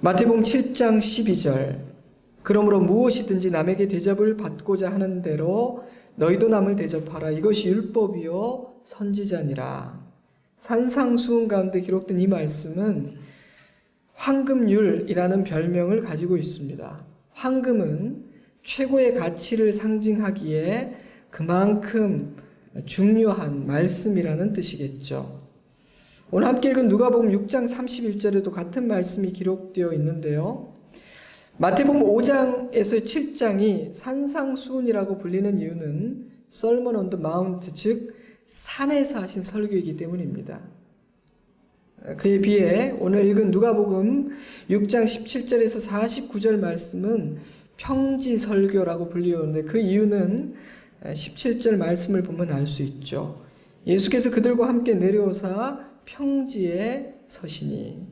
마태복음 7장 12절 그러므로 무엇이든지 남에게 대접을 받고자 하는 대로 너희도 남을 대접하라. 이것이 율법이요 선지자니라. 산상수훈 가운데 기록된 이 말씀은 황금률이라는 별명을 가지고 있습니다. 황금은 최고의 가치를 상징하기에 그만큼 중요한 말씀이라는 뜻이겠죠. 오늘 함께 읽은 누가복음 6장 31절에도 같은 말씀이 기록되어 있는데요. 마태복음 5장에서 7장이 산상수훈이라고 불리는 이유는 Sermon on the Mount, 즉 산에서 하신 설교이기 때문입니다. 그에 비해 오늘 읽은 누가복음 6장 17절에서 49절 말씀은 평지설교라고 불리우는데 그 이유는 17절 말씀을 보면 알 수 있죠. 예수께서 그들과 함께 내려오사 평지에 서시니.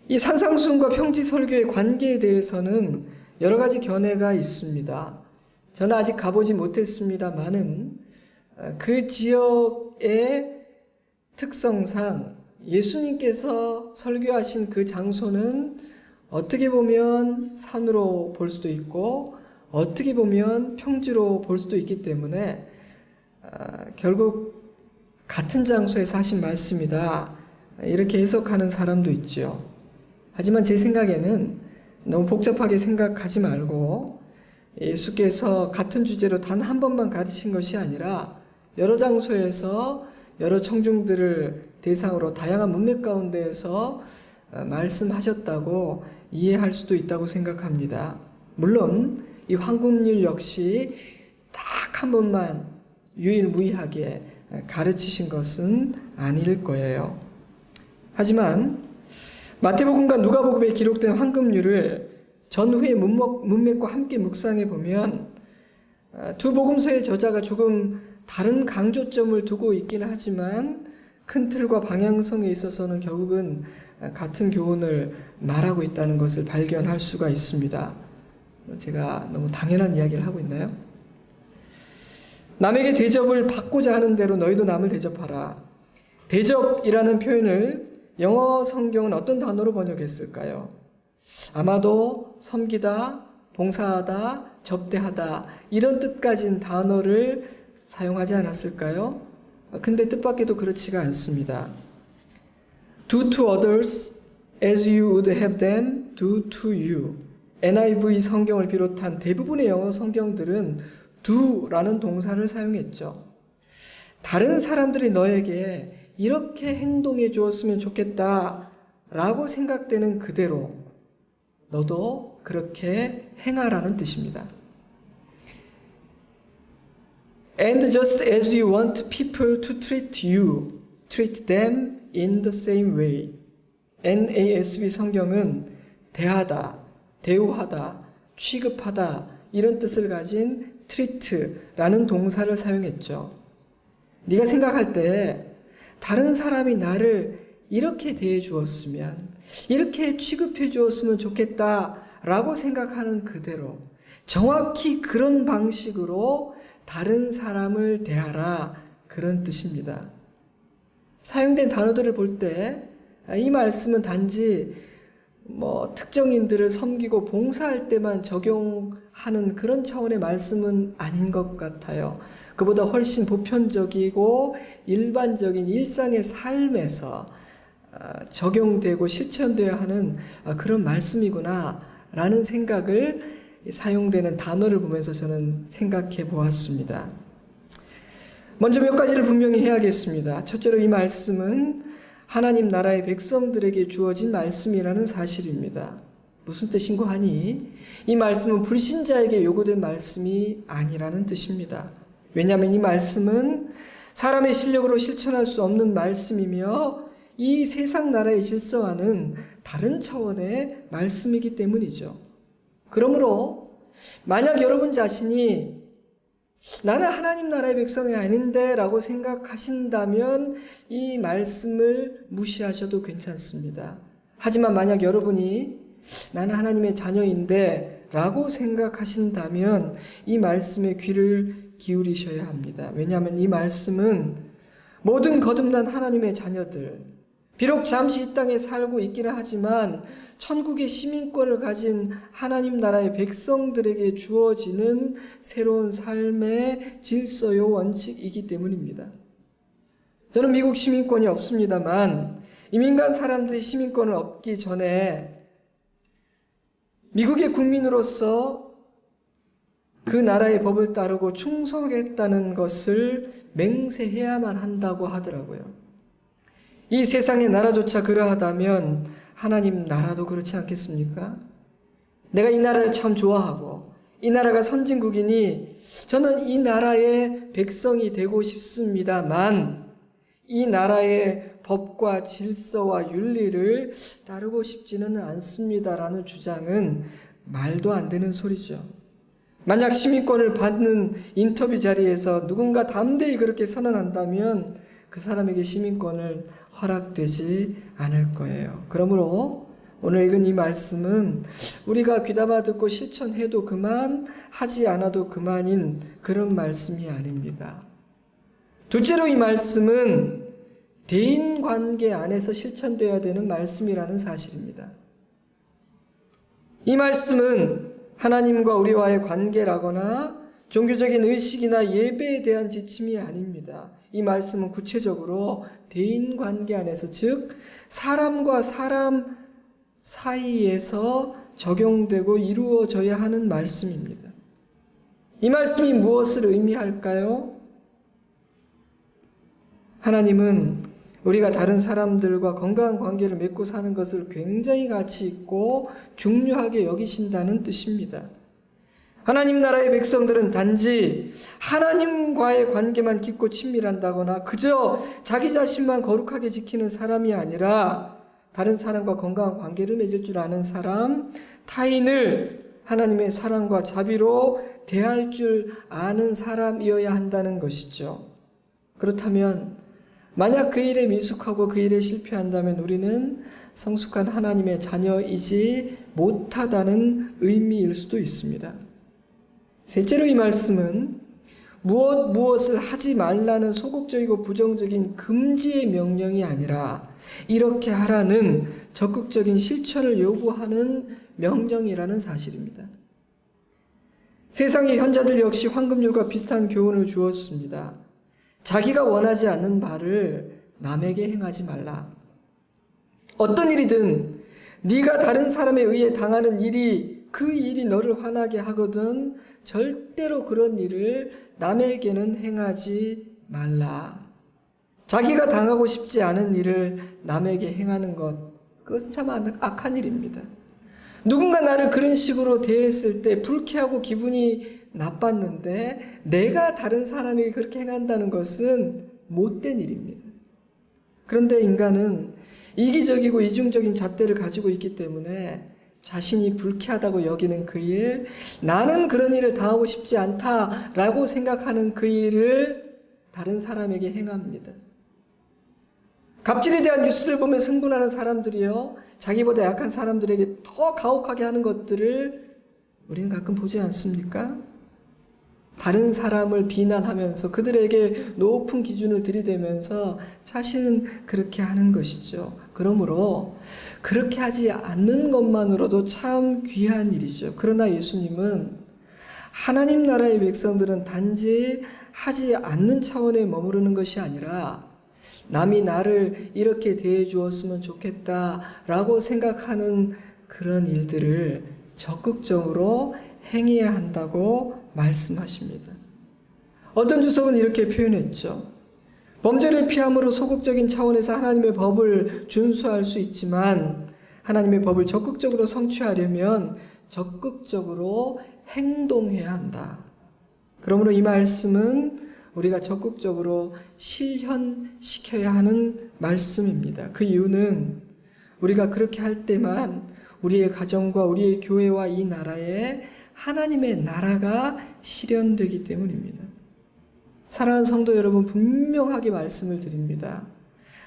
이 산상수훈과 평지설교의 관계에 대해서는 여러 가지 견해가 있습니다. 저는 아직 가보지 못했습니다만은 그 지역의 특성상 예수님께서 설교하신 그 장소는 어떻게 보면 산으로 볼 수도 있고 어떻게 보면 평지로 볼 수도 있기 때문에 결국 같은 장소에서 하신 말씀이다 이렇게 해석하는 사람도 있죠. 하지만 제 생각에는 너무 복잡하게 생각하지 말고 예수께서 같은 주제로 단 한 번만 가르친 것이 아니라 여러 장소에서 여러 청중들을 대상으로 다양한 문맥 가운데에서 말씀하셨다고 이해할 수도 있다고 생각합니다. 물론 이 황금률 역시 딱 한 번만 유일무이하게 가르치신 것은 아닐 거예요. 하지만 마태복음과 누가복음에 기록된 황금률을 전후의 문맥과 함께 묵상해 보면 두 복음서의 저자가 조금 다른 강조점을 두고 있기는 하지만 큰 틀과 방향성에 있어서는 결국은 같은 교훈을 말하고 있다는 것을 발견할 수가 있습니다. 제가 너무 당연한 이야기를 하고 있나요? 남에게 대접을 받고자 하는 대로 너희도 남을 대접하라. 대접이라는 표현을 영어 성경은 어떤 단어로 번역했을까요? 아마도 섬기다, 봉사하다, 접대하다 이런 뜻 가진 단어를 사용하지 않았을까요? 근데 뜻밖에도 그렇지가 않습니다. Do to others as you would have them do to you. NIV 성경을 비롯한 대부분의 영어 성경들은 do라는 동사를 사용했죠. 다른 사람들이 너에게 이렇게 행동해 주었으면 좋겠다 라고 생각되는 그대로 너도 그렇게 행하라는 뜻입니다. And just as you want people to treat you, treat them in the same way. NASB 성경은 대하다, 대우하다, 취급하다 이런 뜻을 가진 treat라는 동사를 사용했죠. 네가 생각할 때 다른 사람이 나를 이렇게 대해 주었으면, 이렇게 취급해 주었으면 좋겠다라고 생각하는 그대로 정확히 그런 방식으로 다른 사람을 대하라 그런 뜻입니다. 사용된 단어들을 볼 때 이 말씀은 단지 특정인들을 섬기고 봉사할 때만 적용하는 그런 차원의 말씀은 아닌 것 같아요. 그보다 훨씬 보편적이고 일반적인 일상의 삶에서 적용되고 실천되어야 하는 그런 말씀이구나 라는 생각을 사용되는 단어를 보면서 저는 생각해 보았습니다. 먼저 몇 가지를 분명히 해야겠습니다. 첫째로 이 말씀은 하나님 나라의 백성들에게 주어진 말씀이라는 사실입니다. 무슨 뜻인고 하니 이 말씀은 불신자에게 요구된 말씀이 아니라는 뜻입니다. 왜냐하면 이 말씀은 사람의 실력으로 실천할 수 없는 말씀이며 이 세상 나라의 질서와는 다른 차원의 말씀이기 때문이죠. 그러므로 만약 여러분 자신이 나는 하나님 나라의 백성이 아닌데 라고 생각하신다면 이 말씀을 무시하셔도 괜찮습니다. 하지만 만약 여러분이 나는 하나님의 자녀인데 라고 생각하신다면 이 말씀에 귀를 기울이셔야 합니다. 왜냐하면 이 말씀은 모든 거듭난 하나님의 자녀들, 비록 잠시 이 땅에 살고 있기는 하지만 천국의 시민권을 가진 하나님 나라의 백성들에게 주어지는 새로운 삶의 질서요 원칙이기 때문입니다. 저는 미국 시민권이 없습니다만 이민간 사람들이 시민권을 얻기 전에 미국의 국민으로서 그 나라의 법을 따르고 충성하겠다는 것을 맹세해야만 한다고 하더라고요. 이 세상의 나라조차 그러하다면 하나님 나라도 그렇지 않겠습니까? 내가 이 나라를 참 좋아하고 이 나라가 선진국이니 저는 이 나라의 백성이 되고 싶습니다만 이 나라의 법과 질서와 윤리를 따르고 싶지는 않습니다라는 주장은 말도 안 되는 소리죠. 만약 시민권을 받는 인터뷰 자리에서 누군가 담대히 그렇게 선언한다면 그 사람에게 시민권을 허락되지 않을 거예요. 그러므로 오늘 읽은 이 말씀은 우리가 귀담아 듣고 실천해도 그만, 하지 않아도 그만인 그런 말씀이 아닙니다. 둘째로 이 말씀은 대인관계 안에서 실천되어야 되는 말씀이라는 사실입니다. 이 말씀은 하나님과 우리와의 관계라거나 종교적인 의식이나 예배에 대한 지침이 아닙니다. 이 말씀은 구체적으로 대인관계 안에서, 즉 사람과 사람 사이에서 적용되고 이루어져야 하는 말씀입니다. 이 말씀이 무엇을 의미할까요? 하나님은 우리가 다른 사람들과 건강한 관계를 맺고 사는 것을 굉장히 가치 있고 중요하게 여기신다는 뜻입니다. 하나님 나라의 백성들은 단지 하나님과의 관계만 깊고 친밀한다거나 그저 자기 자신만 거룩하게 지키는 사람이 아니라 다른 사람과 건강한 관계를 맺을 줄 아는 사람, 타인을 하나님의 사랑과 자비로 대할 줄 아는 사람이어야 한다는 것이죠. 그렇다면 만약 그 일에 미숙하고 그 일에 실패한다면 우리는 성숙한 하나님의 자녀이지 못하다는 의미일 수도 있습니다. 셋째로 이 말씀은 무엇을 하지 말라는 소극적이고 부정적인 금지의 명령이 아니라 이렇게 하라는 적극적인 실천을 요구하는 명령이라는 사실입니다. 세상의 현자들 역시 황금률과 비슷한 교훈을 주었습니다. 자기가 원하지 않는 바를 남에게 행하지 말라. 어떤 일이든 네가 다른 사람에 의해 당하는 일이 그 일이 너를 화나게 하거든 절대로 그런 일을 남에게는 행하지 말라. 자기가 당하고 싶지 않은 일을 남에게 행하는 것, 그것은 참 악한 일입니다. 누군가 나를 그런 식으로 대했을 때 불쾌하고 기분이 나빴는데 내가 다른 사람에게 그렇게 행한다는 것은 못된 일입니다. 그런데 인간은 이기적이고 이중적인 잣대를 가지고 있기 때문에 자신이 불쾌하다고 여기는 그 일, 나는 그런 일을 당하고 싶지 않다라고 생각하는 그 일을 다른 사람에게 행합니다. 갑질에 대한 뉴스를 보면 흥분하는 사람들이요, 자기보다 약한 사람들에게 더 가혹하게 하는 것들을 우리는 가끔 보지 않습니까? 다른 사람을 비난하면서 그들에게 높은 기준을 들이대면서 자신은 그렇게 하는 것이죠. 그러므로 그렇게 하지 않는 것만으로도 참 귀한 일이죠. 그러나 예수님은 하나님 나라의 백성들은 단지 하지 않는 차원에 머무르는 것이 아니라 남이 나를 이렇게 대해 주었으면 좋겠다라고 생각하는 그런 일들을 적극적으로 행해야 한다고 말씀하십니다. 어떤 주석은 이렇게 표현했죠. 범죄를 피함으로 소극적인 차원에서 하나님의 법을 준수할 수 있지만 하나님의 법을 적극적으로 성취하려면 적극적으로 행동해야 한다. 그러므로 이 말씀은 우리가 적극적으로 실현시켜야 하는 말씀입니다. 그 이유는 우리가 그렇게 할 때만 우리의 가정과 우리의 교회와 이 나라에 하나님의 나라가 실현되기 때문입니다. 사랑하는 성도 여러분, 분명하게 말씀을 드립니다.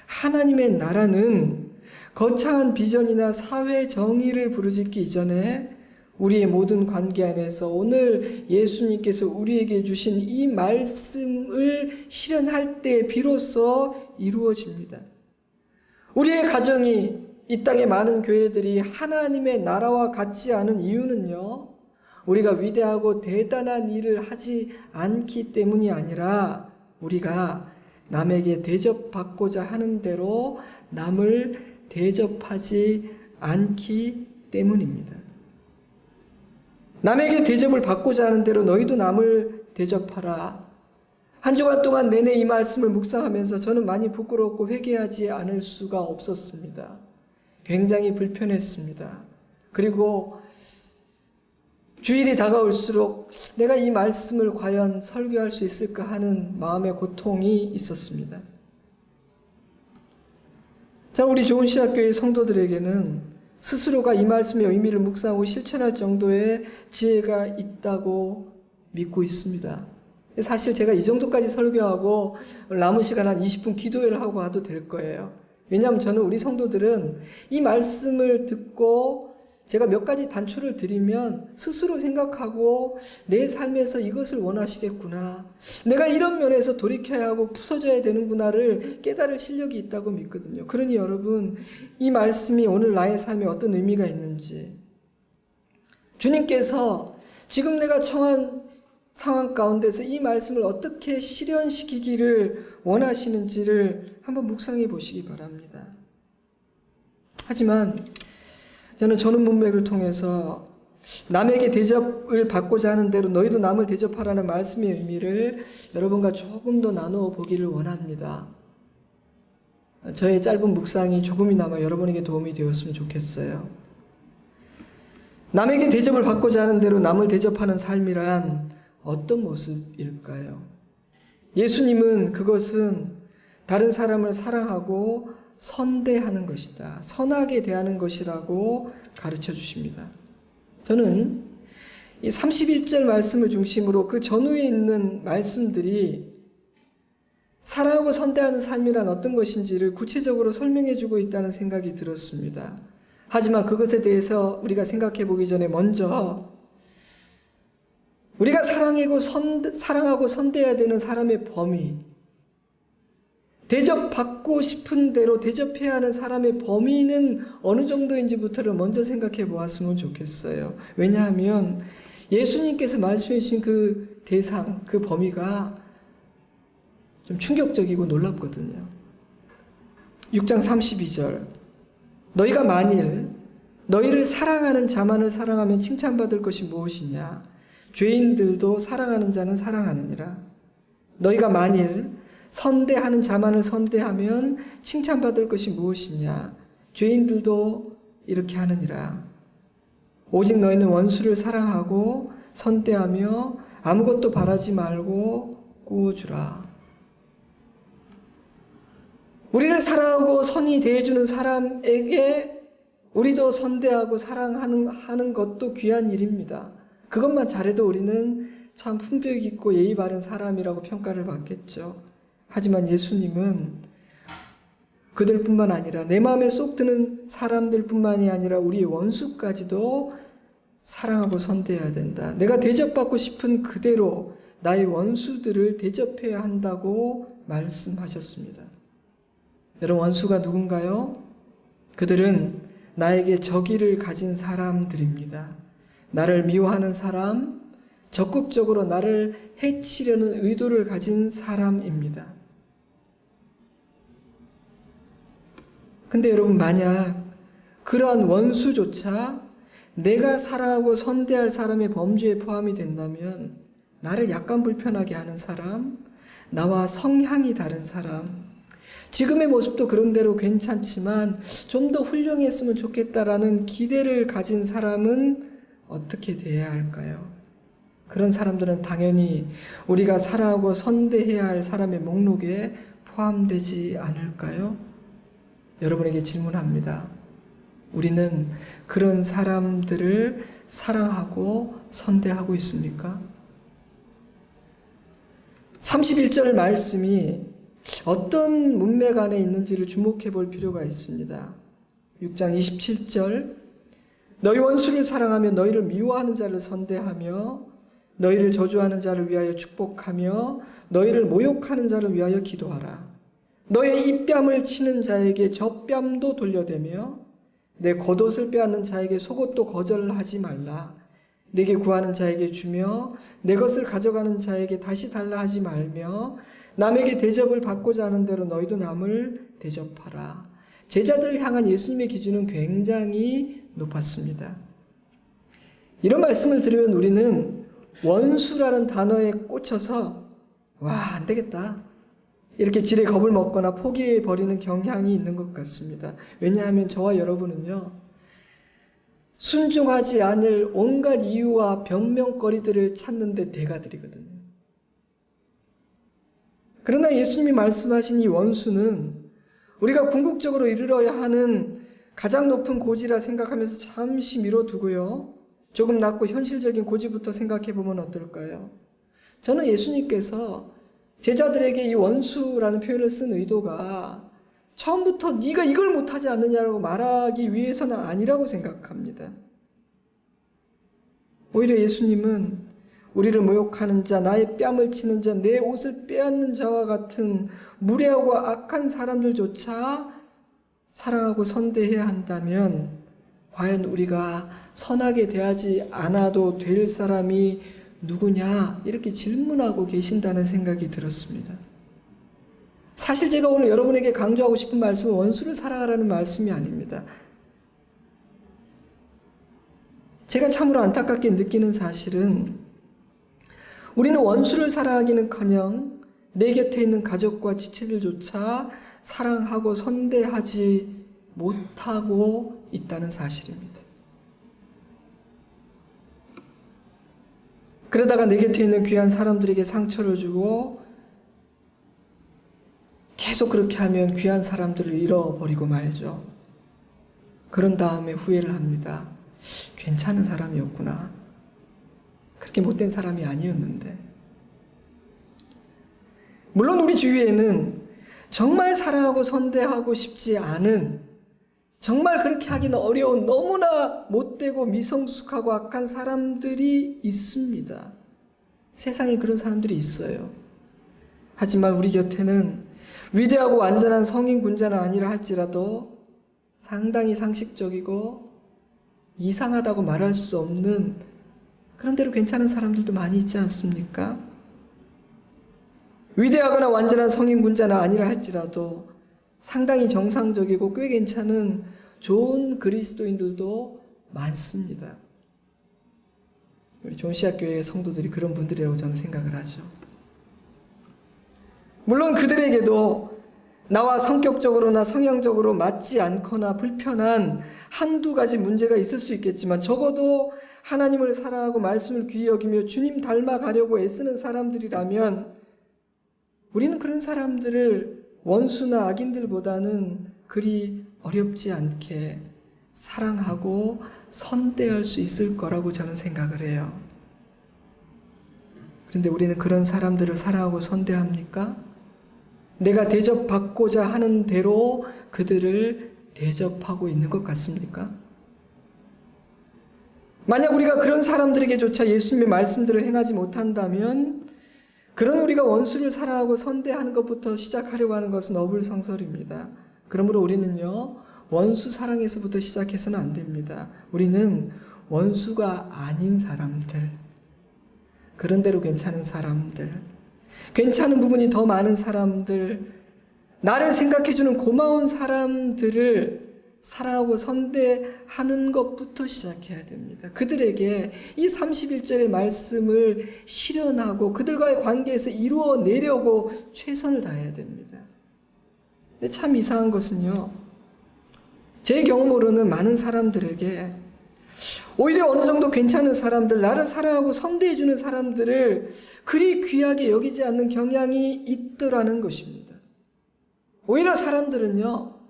하나님의 나라는 거창한 비전이나 사회 정의를 부르짖기 이전에 우리의 모든 관계 안에서 오늘 예수님께서 우리에게 주신 이 말씀을 실현할 때 비로소 이루어집니다. 우리의 가정이, 이 땅의 많은 교회들이 하나님의 나라와 같지 않은 이유는요, 우리가 위대하고 대단한 일을 하지 않기 때문이 아니라 우리가 남에게 대접받고자 하는 대로 남을 대접하지 않기 때문입니다. 남에게 대접을 받고자 하는 대로 너희도 남을 대접하라. 한 주간 동안 내내 이 말씀을 묵상하면서 저는 많이 부끄럽고 회개하지 않을 수가 없었습니다. 굉장히 불편했습니다. 그리고 주일이 다가올수록 내가 이 말씀을 과연 설교할 수 있을까 하는 마음의 고통이 있었습니다. 자, 우리 좋은시학교의 성도들에게는 스스로가 이 말씀의 의미를 묵상하고 실천할 정도의 지혜가 있다고 믿고 있습니다. 사실 제가 이 정도까지 설교하고 남은 시간 한 20분 기도회를 하고 가도 될 거예요. 왜냐하면 저는 우리 성도들은 이 말씀을 듣고 제가 몇 가지 단초를 드리면 스스로 생각하고 내 삶에서 이것을 원하시겠구나, 내가 이런 면에서 돌이켜야 하고 부서져야 되는구나를 깨달을 실력이 있다고 믿거든요. 그러니 여러분, 이 말씀이 오늘 나의 삶에 어떤 의미가 있는지, 주님께서 지금 내가 처한 상황 가운데서 이 말씀을 어떻게 실현시키기를 원하시는지를 한번 묵상해 보시기 바랍니다. 하지만 저는 전후 문맥을 통해서 남에게 대접을 받고자 하는 대로 너희도 남을 대접하라는 말씀의 의미를 여러분과 조금 더 나누어 보기를 원합니다. 저의 짧은 묵상이 조금이나마 여러분에게 도움이 되었으면 좋겠어요. 남에게 대접을 받고자 하는 대로 남을 대접하는 삶이란 어떤 모습일까요? 예수님은 그것은 다른 사람을 사랑하고 선대하는 것이다, 선하게 대하는 것이라고 가르쳐 주십니다. 저는 이 31절 말씀을 중심으로 그 전후에 있는 말씀들이 사랑하고 선대하는 삶이란 어떤 것인지를 구체적으로 설명해 주고 있다는 생각이 들었습니다. 하지만 그것에 대해서 우리가 생각해 보기 전에 먼저 우리가 사랑하고 선대해야 되는 사람의 범위, 대접받고 싶은 대로 대접해야 하는 사람의 범위는 어느 정도인지부터를 먼저 생각해 보았으면 좋겠어요. 왜냐하면 예수님께서 말씀해 주신 그 대상, 그 범위가 좀 충격적이고 놀랍거든요. 6장 32절, 너희가 만일 너희를 사랑하는 자만을 사랑하면 칭찬받을 것이 무엇이냐? 죄인들도 사랑하는 자는 사랑하느니라. 너희가 만일 선대하는 자만을 선대하면 칭찬받을 것이 무엇이냐? 죄인들도 이렇게 하느니라. 오직 너희는 원수를 사랑하고 선대하며 아무것도 바라지 말고 꾸어주라. 우리를 사랑하고 선히 대해주는 사람에게 우리도 선대하고 사랑하는 것도 귀한 일입니다. 그것만 잘해도 우리는 참 품격 있고 예의 바른 사람이라고 평가를 받겠죠. 하지만 예수님은 그들뿐만 아니라 내 마음에 쏙 드는 사람들뿐만이 아니라 우리의 원수까지도 사랑하고 선대해야 된다. 내가 대접받고 싶은 그대로 나의 원수들을 대접해야 한다고 말씀하셨습니다. 여러분, 원수가 누군가요? 그들은 나에게 적의를 가진 사람들입니다. 나를 미워하는 사람, 적극적으로 나를 해치려는 의도를 가진 사람입니다. 근데 여러분, 만약 그러한 원수조차 내가 사랑하고 선대할 사람의 범주에 포함이 된다면 나를 약간 불편하게 하는 사람, 나와 성향이 다른 사람, 지금의 모습도 그런대로 괜찮지만 좀 더 훌륭했으면 좋겠다라는 기대를 가진 사람은 어떻게 대해야 할까요? 그런 사람들은 당연히 우리가 사랑하고 선대해야 할 사람의 목록에 포함되지 않을까요? 여러분에게 질문합니다. 우리는 그런 사람들을 사랑하고 선대하고 있습니까? 31절 말씀이 어떤 문맥 안에 있는지를 주목해 볼 필요가 있습니다. 6장 27절, 너희 원수를 사랑하며 너희를 미워하는 자를 선대하며 너희를 저주하는 자를 위하여 축복하며 너희를 모욕하는 자를 위하여 기도하라. 너의 입뺨을 치는 자에게 젖뺨도 돌려대며 내 겉옷을 빼앗는 자에게 속옷도 거절하지 말라. 내게 구하는 자에게 주며 내 것을 가져가는 자에게 다시 달라 하지 말며 남에게 대접을 받고자 하는 대로 너희도 남을 대접하라. 제자들을 향한 예수님의 기준은 굉장히 높았습니다. 이런 말씀을 들으면 우리는 원수라는 단어에 꽂혀서 와, 안 되겠다, 이렇게 지레 겁을 먹거나 포기해버리는 경향이 있는 것 같습니다. 왜냐하면 저와 여러분은요, 순종하지 않을 온갖 이유와 변명거리들을 찾는데 대가들이거든요. 그러나 예수님이 말씀하신 이 원수는 우리가 궁극적으로 이르러야 하는 가장 높은 고지라 생각하면서 잠시 미뤄두고요, 조금 낮고 현실적인 고지부터 생각해 보면 어떨까요? 저는 예수님께서 제자들에게 이 원수라는 표현을 쓴 의도가 처음부터 네가 이걸 못하지 않느냐라고 말하기 위해서는 아니라고 생각합니다. 오히려 예수님은 우리를 모욕하는 자, 나의 뺨을 치는 자, 내 옷을 빼앗는 자와 같은 무례하고 악한 사람들조차 사랑하고 선대해야 한다면 과연 우리가 선하게 대하지 않아도 될 사람이 누구냐, 이렇게 질문하고 계신다는 생각이 들었습니다. 사실 제가 오늘 여러분에게 강조하고 싶은 말씀은 원수를 사랑하라는 말씀이 아닙니다. 제가 참으로 안타깝게 느끼는 사실은 우리는 원수를 사랑하기는커녕 내 곁에 있는 가족과 지체들조차 사랑하고 선대하지 못하고 있다는 사실입니다. 그러다가 내 곁에 있는 귀한 사람들에게 상처를 주고 계속 그렇게 하면 귀한 사람들을 잃어버리고 말죠. 그런 다음에 후회를 합니다. 괜찮은 사람이었구나. 그렇게 못된 사람이 아니었는데. 물론 우리 주위에는 정말 사랑하고 선대하고 싶지 않은, 정말 그렇게 하기는 어려운 너무나 못되고 미성숙하고 악한 사람들이 있습니다. 세상에 그런 사람들이 있어요. 하지만 우리 곁에는 위대하고 완전한 성인 군자는 아니라 할지라도 상당히 상식적이고 이상하다고 말할 수 없는 그런 대로 괜찮은 사람들도 많이 있지 않습니까? 위대하거나 완전한 성인 군자는 아니라 할지라도 상당히 정상적이고 꽤 괜찮은 좋은 그리스도인들도 많습니다. 우리 존시아교회의 성도들이 그런 분들이라고 저는 생각을 하죠. 물론 그들에게도 나와 성격적으로나 성향적으로 맞지 않거나 불편한 한두 가지 문제가 있을 수 있겠지만 적어도 하나님을 사랑하고 말씀을 귀히 여기며 주님 닮아가려고 애쓰는 사람들이라면 우리는 그런 사람들을 원수나 악인들보다는 그리 어렵지 않게 사랑하고 선대할 수 있을 거라고 저는 생각을 해요. 그런데 우리는 그런 사람들을 사랑하고 선대합니까? 내가 대접받고자 하는 대로 그들을 대접하고 있는 것 같습니까? 만약 우리가 그런 사람들에게조차 예수님의 말씀대로 행하지 못한다면 그런 우리가 원수를 사랑하고 선대하는 것부터 시작하려고 하는 것은 어불성설입니다. 그러므로 우리는요, 원수 사랑에서부터 시작해서는 안 됩니다. 우리는 원수가 아닌 사람들, 그런대로 괜찮은 사람들, 괜찮은 부분이 더 많은 사람들, 나를 생각해주는 고마운 사람들을 사랑하고 선대하는 것부터 시작해야 됩니다. 그들에게 이 31절의 말씀을 실현하고 그들과의 관계에서 이루어내려고 최선을 다해야 됩니다. 근데 참 이상한 것은요, 제 경험으로는 많은 사람들에게 오히려 어느 정도 괜찮은 사람들, 나를 사랑하고 선대해주는 사람들을 그리 귀하게 여기지 않는 경향이 있더라는 것입니다. 오히려 사람들은요,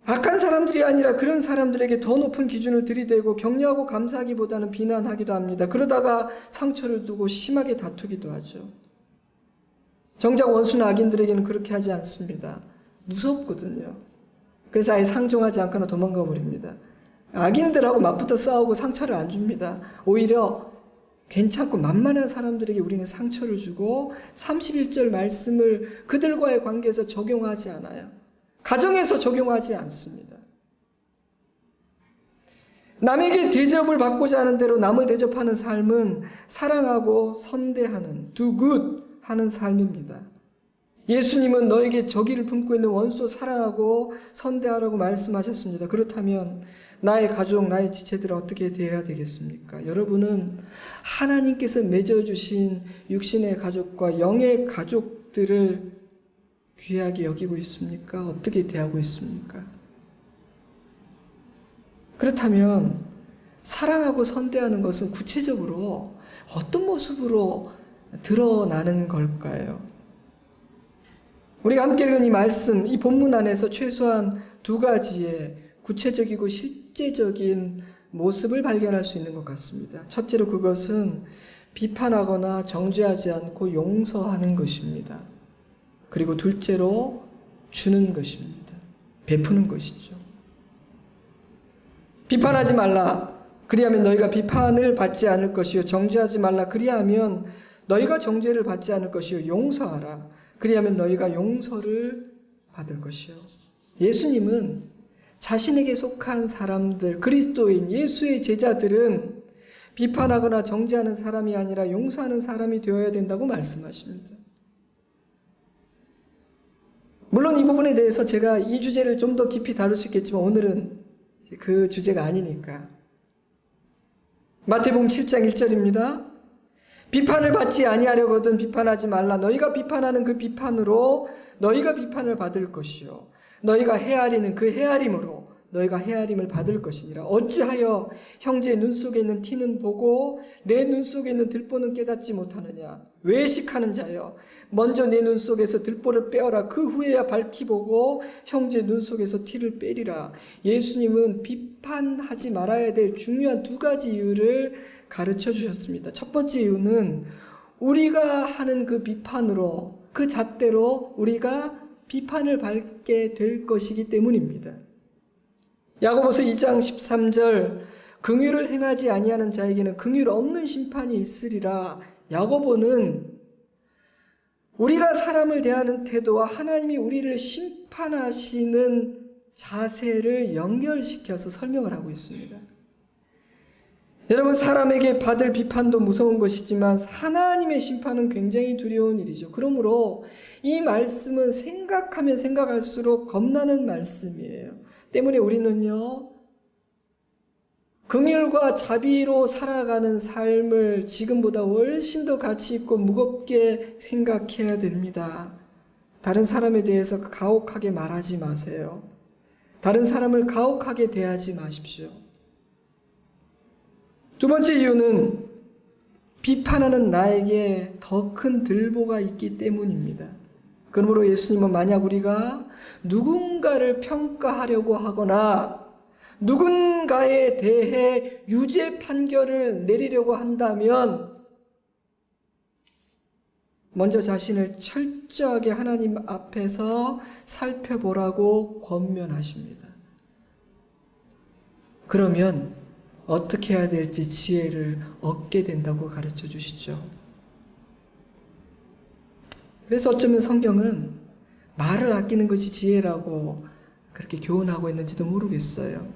악한 사람들이 아니라 그런 사람들에게 더 높은 기준을 들이대고 격려하고 감사하기보다는 비난하기도 합니다. 그러다가 상처를 두고 심하게 다투기도 하죠. 정작 원수나 악인들에게는 그렇게 하지 않습니다. 무섭거든요. 그래서 아예 상종하지 않거나 도망가 버립니다. 악인들하고 맞붙어 싸우고 상처를 안 줍니다. 오히려 괜찮고 만만한 사람들에게 우리는 상처를 주고 31절 말씀을 그들과의 관계에서 적용하지 않아요. 가정에서 적용하지 않습니다. 남에게 대접을 받고자 하는 대로 남을 대접하는 삶은 사랑하고 선대하는 do good 하는 삶입니다. 예수님은 너에게 적의를 품고 있는 원수 사랑하고 선대하라고 말씀하셨습니다. 그렇다면 나의 가족, 나의 지체들은 어떻게 대해야 되겠습니까? 여러분은 하나님께서 맺어주신 육신의 가족과 영의 가족들을 귀하게 여기고 있습니까? 어떻게 대하고 있습니까? 그렇다면 사랑하고 선대하는 것은 구체적으로 어떤 모습으로 드러나는 걸까요? 우리가 함께 읽은 이 말씀, 이 본문 안에서 최소한 두 가지의 구체적이고 실제적인 모습을 발견할 수 있는 것 같습니다. 첫째로 그것은 비판하거나 정죄하지 않고 용서하는 것입니다. 그리고 둘째로 주는 것입니다. 베푸는 것이죠. 비판하지 말라. 그리하면 너희가 비판을 받지 않을 것이요. 정죄하지 말라. 그리하면 너희가 정죄를 받지 않을 것이요. 용서하라. 그리하면 너희가 용서를 받을 것이요. 예수님은 자신에게 속한 사람들, 그리스도인, 예수의 제자들은 비판하거나 정죄하는 사람이 아니라 용서하는 사람이 되어야 된다고 말씀하십니다. 물론 이 부분에 대해서 제가 이 주제를 좀 더 깊이 다룰 수 있겠지만 오늘은 그 주제가 아니니까. 마태복음 7장 1절입니다. 비판을 받지 아니하려거든 비판하지 말라. 너희가 비판하는 그 비판으로 너희가 비판을 받을 것이요. 너희가 헤아리는 그 헤아림으로 너희가 헤아림을 받을 것이니라. 어찌하여 형제의 눈 속에 있는 티는 보고 내 눈 속에 있는 들보는 깨닫지 못하느냐. 외식하는 자여, 먼저 내 눈 속에서 들보를 빼어라. 그 후에야 밝히 보고 형제 눈 속에서 티를 빼리라. 예수님은 비판하지 말아야 될 중요한 두 가지 이유를 가르쳐 주셨습니다. 첫 번째 이유는 우리가 하는 그 비판으로, 그 잣대로 우리가 비판을 받게 될 것이기 때문입니다. 야고보서 2장 13절 긍휼을 행하지 아니하는 자에게는 긍휼 없는 심판이 있으리라. 야고보는 우리가 사람을 대하는 태도와 하나님이 우리를 심판하시는 자세를 연결시켜서 설명을 하고 있습니다. 여러분, 사람에게 받을 비판도 무서운 것이지만 하나님의 심판은 굉장히 두려운 일이죠. 그러므로 이 말씀은 생각하면 생각할수록 겁나는 말씀이에요. 때문에 우리는요, 긍휼과 자비로 살아가는 삶을 지금보다 훨씬 더 가치 있고 무겁게 생각해야 됩니다. 다른 사람에 대해서 가혹하게 말하지 마세요. 다른 사람을 가혹하게 대하지 마십시오. 두 번째 이유는 비판하는 나에게 더 큰 들보가 있기 때문입니다. 그러므로 예수님은 만약 우리가 누군가를 평가하려고 하거나 누군가에 대해 유죄 판결을 내리려고 한다면 먼저 자신을 철저하게 하나님 앞에서 살펴보라고 권면하십니다. 그러면 어떻게 해야 될지 지혜를 얻게 된다고 가르쳐 주시죠. 그래서 어쩌면 성경은 말을 아끼는 것이 지혜라고 그렇게 교훈하고 있는지도 모르겠어요.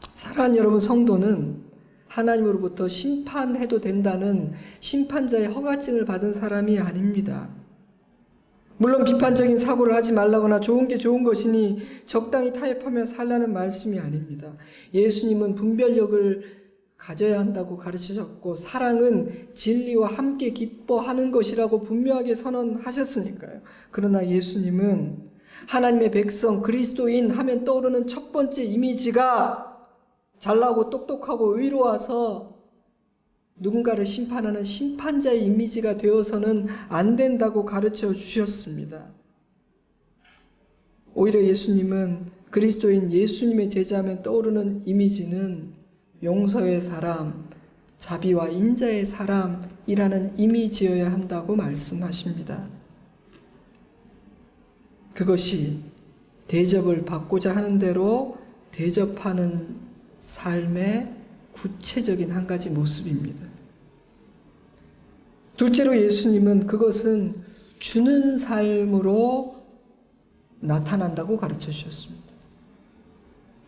사랑하는 여러분, 성도는 하나님으로부터 심판해도 된다는 심판자의 허가증을 받은 사람이 아닙니다. 물론 비판적인 사고를 하지 말라거나 좋은 게 좋은 것이니 적당히 타협하며 살라는 말씀이 아닙니다. 예수님은 분별력을 가져야 한다고 가르치셨고 사랑은 진리와 함께 기뻐하는 것이라고 분명하게 선언하셨으니까요. 그러나 예수님은 하나님의 백성 그리스도인 하면 떠오르는 첫 번째 이미지가 잘나고 똑똑하고 의로워서 누군가를 심판하는 심판자의 이미지가 되어서는 안 된다고 가르쳐 주셨습니다. 오히려 예수님은 그리스도인 예수님의 제자하면 떠오르는 이미지는 용서의 사람, 자비와 인자의 사람이라는 이미지여야 한다고 말씀하십니다. 그것이 대접을 받고자 하는 대로 대접하는 삶의 구체적인 한 가지 모습입니다. 둘째로 예수님은 그것은 주는 삶으로 나타난다고 가르쳐 주셨습니다.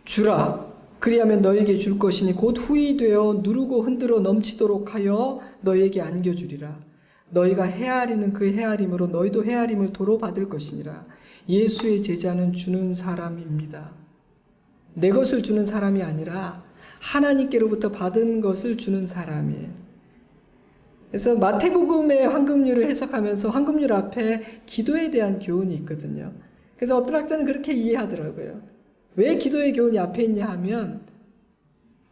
주라, 그리하면 너에게 줄 것이니 곧 후히 되어 누르고 흔들어 넘치도록 하여 너에게 안겨주리라. 너희가 헤아리는 그 헤아림으로 너희도 헤아림을 도로 받을 것이니라. 예수의 제자는 주는 사람입니다. 내 것을 주는 사람이 아니라 하나님께로부터 받은 것을 주는 사람이에요. 그래서 마태복음의 황금률을 해석하면서 황금률 앞에 기도에 대한 교훈이 있거든요. 그래서 어떤 학자는 그렇게 이해하더라고요. 왜 기도의 교훈이 앞에 있냐 하면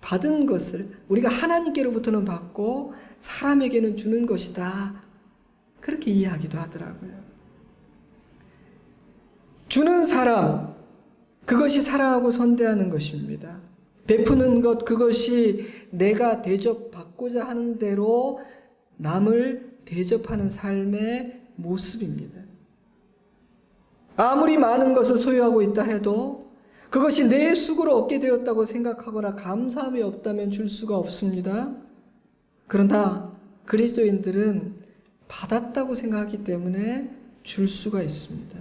받은 것을 우리가 하나님께로부터는 받고 사람에게는 주는 것이다. 그렇게 이해하기도 하더라고요. 주는 사람, 그것이 사랑하고 선대하는 것입니다. 베푸는 것, 그것이 내가 대접받고자 하는 대로 남을 대접하는 삶의 모습입니다. 아무리 많은 것을 소유하고 있다 해도 그것이 내 수고로 얻게 되었다고 생각하거나 감사함이 없다면 줄 수가 없습니다. 그러나 그리스도인들은 받았다고 생각하기 때문에 줄 수가 있습니다.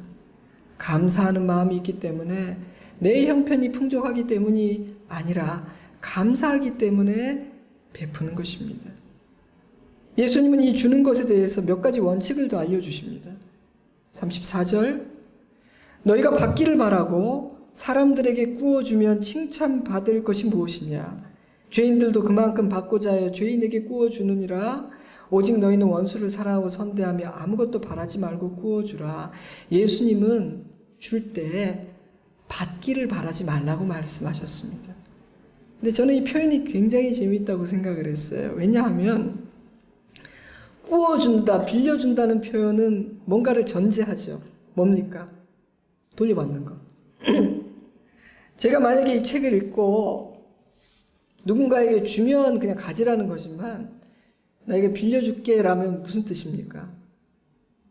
감사하는 마음이 있기 때문에 내 형편이 풍족하기 때문이 아니라 감사하기 때문에 베푸는 것입니다. 예수님은 이 주는 것에 대해서 몇 가지 원칙을 더 알려주십니다. 34절, 너희가 받기를 바라고 사람들에게 구워주면 칭찬받을 것이 무엇이냐? 죄인들도 그만큼 받고자 하여 죄인에게 구워주느니라. 오직 너희는 원수를 사랑하고 선대하며 아무것도 바라지 말고 구워주라. 예수님은 줄 때 받기를 바라지 말라고 말씀하셨습니다. 근데 저는 이 표현이 굉장히 재미있다고 생각을 했어요. 왜냐하면 구워준다, 빌려준다는 표현은 뭔가를 전제하죠. 뭡니까? 돌려받는 거. 제가 만약에 이 책을 읽고 누군가에게 주면 그냥 가지라는 거지만 나에게 빌려줄게 라면 무슨 뜻입니까?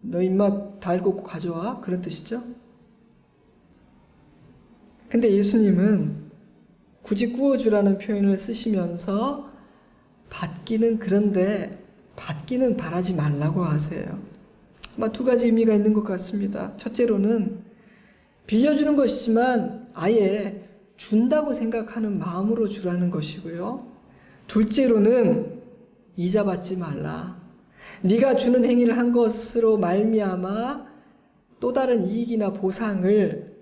너 입맛 다 읽고 가져와? 그런 뜻이죠? 근데 예수님은 굳이 구워주라는 표현을 쓰시면서 받기는 그런데 받기는 바라지 말라고 하세요. 아마 두 가지 의미가 있는 것 같습니다. 첫째로는 빌려주는 것이지만 아예 준다고 생각하는 마음으로 주라는 것이고요. 둘째로는 이자 받지 말라. 네가 주는 행위를 한 것으로 말미암아 또 다른 이익이나 보상을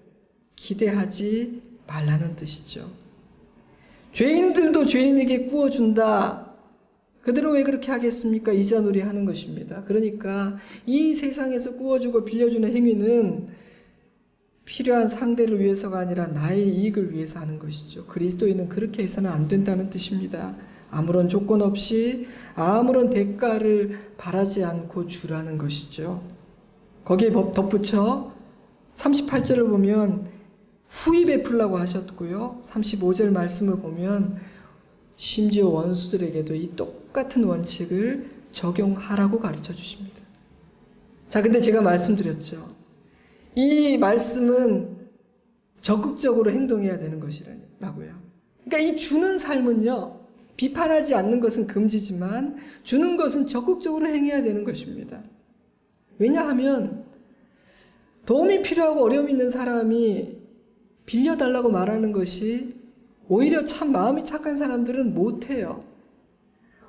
기대하지 말라는 뜻이죠. 죄인들도 죄인에게 구워준다. 그들은 왜 그렇게 하겠습니까? 이자놀이 하는 것입니다. 그러니까 이 세상에서 구워주고 빌려주는 행위는 필요한 상대를 위해서가 아니라 나의 이익을 위해서 하는 것이죠. 그리스도인은 그렇게 해서는 안 된다는 뜻입니다. 아무런 조건 없이 아무런 대가를 바라지 않고 주라는 것이죠. 거기에 덧붙여 38절을 보면 후히 베풀라고 하셨고요. 35절 말씀을 보면 심지어 원수들에게도 이 똑같은 원칙을 적용하라고 가르쳐 주십니다. 자, 근데 제가 말씀드렸죠. 이 말씀은 적극적으로 행동해야 되는 것이라고요. 그러니까 이 주는 삶은요, 비판하지 않는 것은 금지지만 주는 것은 적극적으로 행해야 되는 것입니다. 왜냐하면 도움이 필요하고 어려움이 있는 사람이 빌려달라고 말하는 것이 오히려 참 마음이 착한 사람들은 못해요.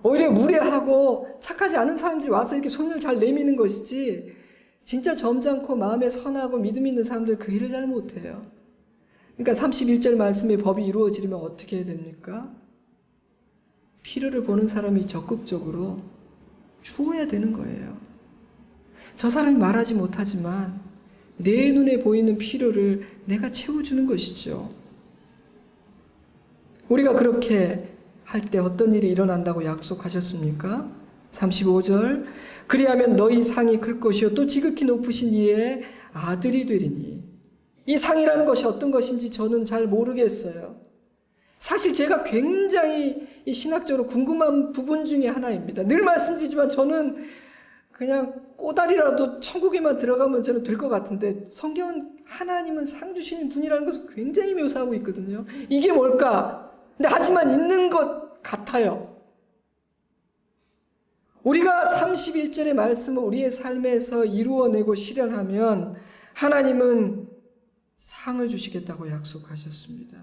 오히려 무례하고 착하지 않은 사람들이 와서 이렇게 손을 잘 내미는 것이지 진짜 점잖고 마음에 선하고 믿음 있는 사람들 그 일을 잘 못해요. 그러니까 31절 말씀의 법이 이루어지려면 어떻게 해야 됩니까? 필요를 보는 사람이 적극적으로 주어야 되는 거예요. 저 사람이 말하지 못하지만 내 눈에 보이는 필요를 내가 채워주는 것이죠. 우리가 그렇게 할 때 어떤 일이 일어난다고 약속하셨습니까? 35절, 그리하면 너희 상이 클 것이요 또 지극히 높으신 이의 아들이 되리니. 이 상이라는 것이 어떤 것인지 저는 잘 모르겠어요. 사실 제가 굉장히 이 신학적으로 궁금한 부분 중에 하나입니다. 늘 말씀드리지만 저는 그냥 꼬다리라도 천국에만 들어가면 저는 될 것 같은데 성경은 하나님은 상 주시는 분이라는 것을 굉장히 묘사하고 있거든요. 이게 뭘까? 근데 하지만 있는 것 같아요. 우리가 31절의 말씀을 우리의 삶에서 이루어내고 실현하면 하나님은 상을 주시겠다고 약속하셨습니다.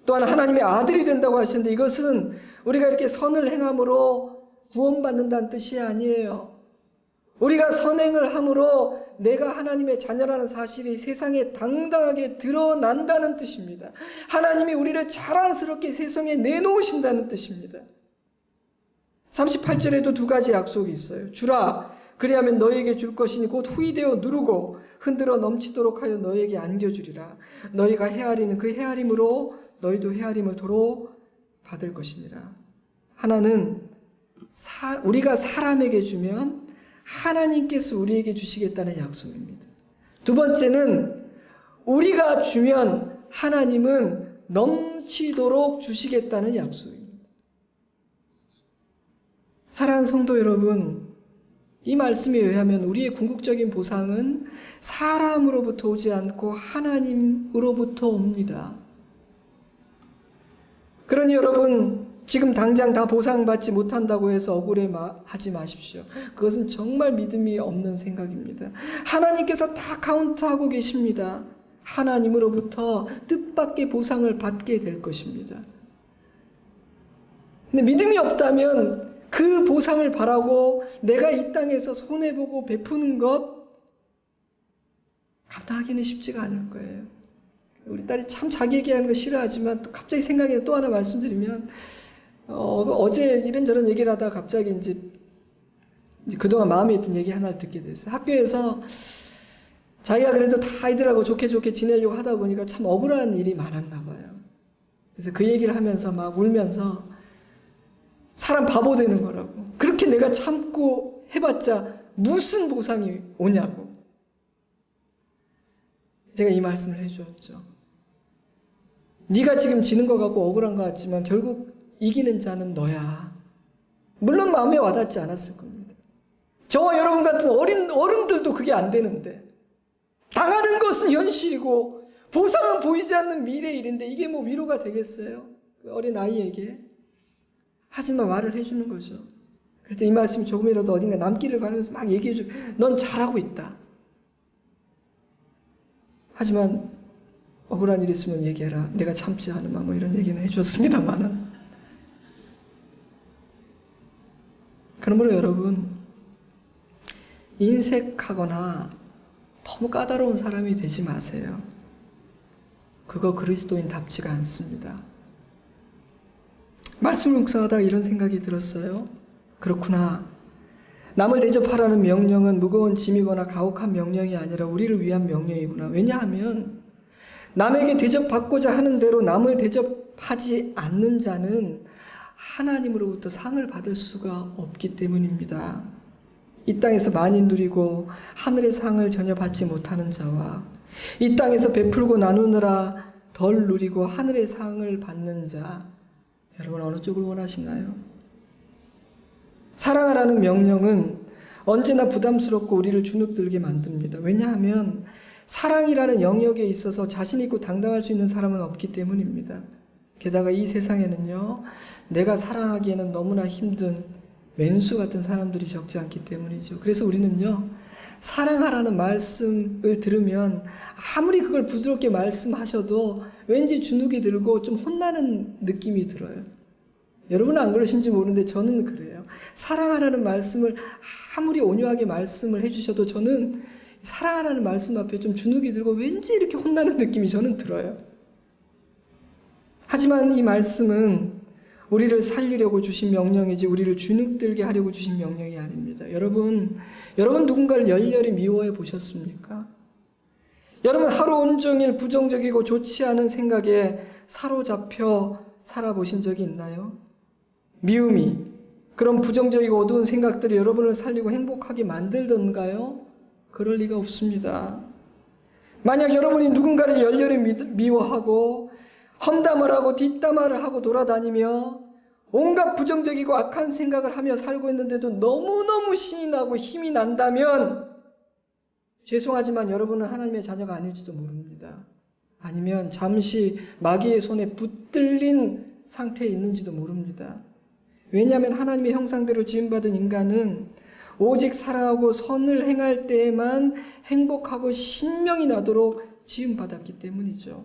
또한 하나님의 아들이 된다고 하셨는데 이것은 우리가 이렇게 선을 행함으로 구원받는다는 뜻이 아니에요. 우리가 선행을 함으로 내가 하나님의 자녀라는 사실이 세상에 당당하게 드러난다는 뜻입니다. 하나님이 우리를 자랑스럽게 세상에 내놓으신다는 뜻입니다. 38절에도 두 가지 약속이 있어요. 주라, 그리하면 너희에게 줄 것이니 곧 후이되어 누르고 흔들어 넘치도록 하여 너희에게 안겨주리라. 너희가 헤아리는 그 헤아림으로 너희도 헤아림을 도로 받을 것이니라. 하나는 우리가 사람에게 주면 하나님께서 우리에게 주시겠다는 약속입니다. 두 번째는 우리가 주면 하나님은 넘치도록 주시겠다는 약속입니다. 사랑하는 성도 여러분, 이 말씀에 의하면 우리의 궁극적인 보상은 사람으로부터 오지 않고 하나님으로부터 옵니다. 그러니 여러분, 지금 당장 다 보상받지 못한다고 해서 억울해하지 마십시오. 그것은 정말 믿음이 없는 생각입니다. 하나님께서 다 카운트하고 계십니다. 하나님으로부터 뜻밖의 보상을 받게 될 것입니다. 근데 믿음이 없다면 그 보상을 바라고 내가 이 땅에서 손해보고 베푸는 것 감당하기는 쉽지가 않을 거예요. 우리 딸이 참 자기 얘기하는 거 싫어하지만 또 갑자기 생각이 또 하나 말씀드리면 어제 이런저런 얘기를 하다가 갑자기 이제 그동안 마음에 있던 얘기 하나를 듣게 됐어요. 학교에서 자기가 그래도 다 아이들하고 좋게 지내려고 하다 보니까 참 억울한 일이 많았나 봐요. 그래서 그 얘기를 하면서 막 울면서 사람 바보 되는 거라고. 그렇게 내가 참고 해봤자 무슨 보상이 오냐고. 제가 이 말씀을 해주었죠. 네가 지금 지는 것 같고 억울한 것 같지만 결국 이기는 자는 너야. 물론 마음에 와닿지 않았을 겁니다. 저와 여러분 같은 어른들도 그게 안 되는데 당하는 것은 현실이고 보상은 보이지 않는 미래의 일인데 이게 뭐 위로가 되겠어요? 어린 아이에게. 하지만 말을 해주는 거죠. 그래도 이 말씀이 조금이라도 어딘가 남기를 바라면서 막 얘기해줘. 넌 잘하고 있다. 하지만 억울한 일이 있으면 얘기해라. 내가 참지 않으마. 뭐 이런 얘기는 해줬습니다만은. 그러므로 여러분, 인색하거나 너무 까다로운 사람이 되지 마세요. 그거 그리스도인답지가 않습니다. 말씀을 묵상하다가 이런 생각이 들었어요. 그렇구나. 남을 대접하라는 명령은 무거운 짐이거나 가혹한 명령이 아니라 우리를 위한 명령이구나. 왜냐하면 남에게 대접받고자 하는 대로 남을 대접하지 않는 자는 하나님으로부터 상을 받을 수가 없기 때문입니다. 이 땅에서 많이 누리고 하늘의 상을 전혀 받지 못하는 자와 이 땅에서 베풀고 나누느라 덜 누리고 하늘의 상을 받는 자, 여러분 어느 쪽을 원하시나요? 사랑하라는 명령은 언제나 부담스럽고 우리를 주눅들게 만듭니다. 왜냐하면 사랑이라는 영역에 있어서 자신 있고 당당할 수 있는 사람은 없기 때문입니다. 게다가 이 세상에는요, 내가 사랑하기에는 너무나 힘든 왼수 같은 사람들이 적지 않기 때문이죠. 그래서 우리는요, 사랑하라는 말씀을 들으면 아무리 그걸 부드럽게 말씀하셔도 왠지 주눅이 들고 좀 혼나는 느낌이 들어요. 여러분은 안 그러신지 모르는데 저는 그래요. 사랑하라는 말씀을 아무리 온유하게 말씀을 해주셔도 저는 사랑하라는 말씀 앞에 좀 주눅이 들고 왠지 이렇게 혼나는 느낌이 저는 들어요. 하지만 이 말씀은 우리를 살리려고 주신 명령이지 우리를 주눅들게 하려고 주신 명령이 아닙니다. 여러분 누군가를 열렬히 미워해 보셨습니까? 여러분 하루 온종일 부정적이고 좋지 않은 생각에 사로잡혀 살아보신 적이 있나요? 미움이, 그런 부정적이고 어두운 생각들이 여러분을 살리고 행복하게 만들던가요? 그럴 리가 없습니다. 만약 여러분이 누군가를 열렬히 미워하고 험담을 하고 뒷담화를 하고 돌아다니며 온갖 부정적이고 악한 생각을 하며 살고 있는데도 너무너무 신이 나고 힘이 난다면 죄송하지만 여러분은 하나님의 자녀가 아닐지도 모릅니다. 아니면 잠시 마귀의 손에 붙들린 상태에 있는지도 모릅니다. 왜냐하면 하나님의 형상대로 지음받은 인간은 오직 사랑하고 선을 행할 때에만 행복하고 신명이 나도록 지음받았기 때문이죠.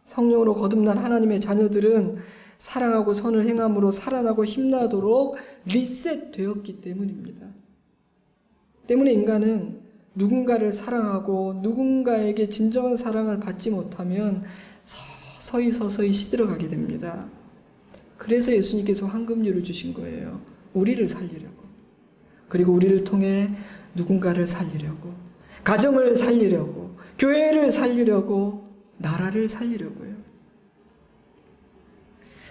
성령으로 거듭난 하나님의 자녀들은 사랑하고 선을 행함으로 살아나고 힘나도록 리셋되었기 때문입니다. 때문에 인간은 누군가를 사랑하고 누군가에게 진정한 사랑을 받지 못하면 서서히 시들어가게 됩니다. 그래서 예수님께서 황금률을 주신 거예요. 우리를 살리려고. 그리고 우리를 통해 누군가를 살리려고, 가정을 살리려고, 교회를 살리려고, 나라를 살리려고요.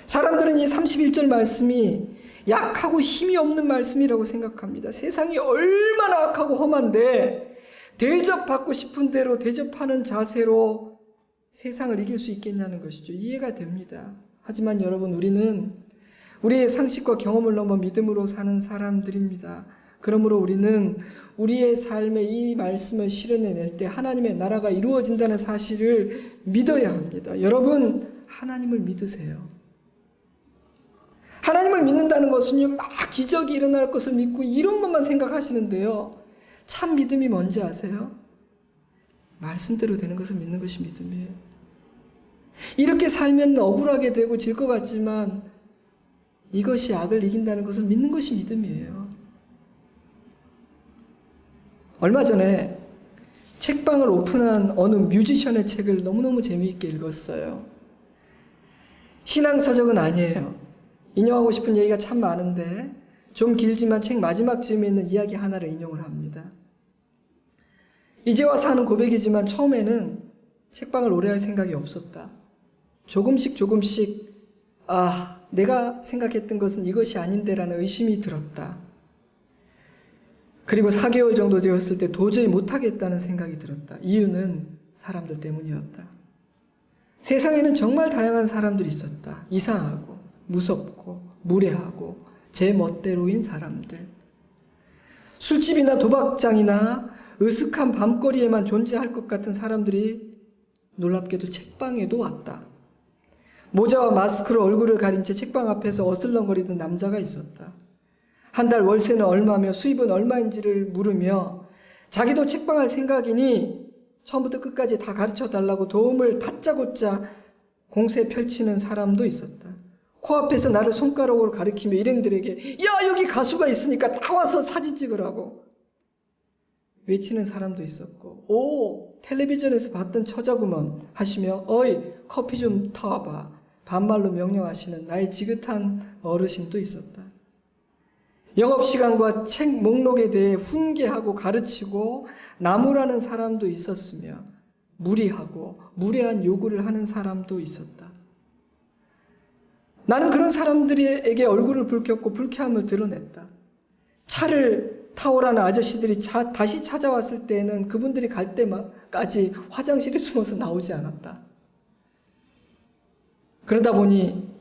사람들은 이 31절 말씀이 약하고 힘이 없는 말씀이라고 생각합니다. 세상이 얼마나 악하고 험한데 대접받고 싶은 대로 대접하는 자세로 세상을 이길 수 있겠냐는 것이죠. 이해가 됩니다. 하지만 여러분, 우리는 우리의 상식과 경험을 넘어 믿음으로 사는 사람들입니다. 그러므로 우리는 우리의 삶에 이 말씀을 실현해낼 때 하나님의 나라가 이루어진다는 사실을 믿어야 합니다. 여러분, 하나님을 믿으세요. 하나님을 믿는다는 것은요, 막 기적이 일어날 것을 믿고 이런 것만 생각하시는데요. 참 믿음이 뭔지 아세요? 말씀대로 되는 것을 믿는 것이 믿음이에요. 이렇게 살면 억울하게 되고 질 것 같지만 이것이 악을 이긴다는 것을 믿는 것이 믿음이에요. 얼마 전에 책방을 오픈한 어느 뮤지션의 책을 너무너무 재미있게 읽었어요. 신앙서적은 아니에요. 인용하고 싶은 얘기가 참 많은데 좀 길지만 책 마지막 쯤에 있는 이야기 하나를 인용을 합니다. 이제 와서 하는 고백이지만 처음에는 책방을 오래 할 생각이 없었다. 조금씩 내가 생각했던 것은 이것이 아닌데라는 의심이 들었다. 그리고 4개월 정도 되었을 때 도저히 못하겠다는 생각이 들었다. 이유는 사람들 때문이었다. 세상에는 정말 다양한 사람들이 있었다. 이상하고 무섭고 무례하고 제 멋대로인 사람들. 술집이나 도박장이나 으슥한 밤거리에만 존재할 것 같은 사람들이 놀랍게도 책방에도 왔다. 모자와 마스크로 얼굴을 가린 채 책방 앞에서 어슬렁거리던 남자가 있었다. 한 달 월세는 얼마며 수입은 얼마인지를 물으며 자기도 책방할 생각이니 처음부터 끝까지 다 가르쳐달라고 도움을 다짜고짜 공세 펼치는 사람도 있었다. 코앞에서 나를 손가락으로 가리키며 일행들에게 야, 여기 가수가 있으니까 다 와서 사진 찍으라고 외치는 사람도 있었고, 오, 텔레비전에서 봤던 처자구먼 하시며 어이, 커피 좀 타와봐 반말로 명령하시는 나의 지긋한 어르신도 있었다. 영업시간과 책 목록에 대해 훈계하고 가르치고 나무라는 사람도 있었으며 무리하고 무례한 요구를 하는 사람도 있었다. 나는 그런 사람들에게 얼굴을 붉혔고 불쾌함을 드러냈다. 차를 타오라는 아저씨들이 다시 찾아왔을 때에는 그분들이 갈 때까지 화장실에 숨어서 나오지 않았다. 그러다 보니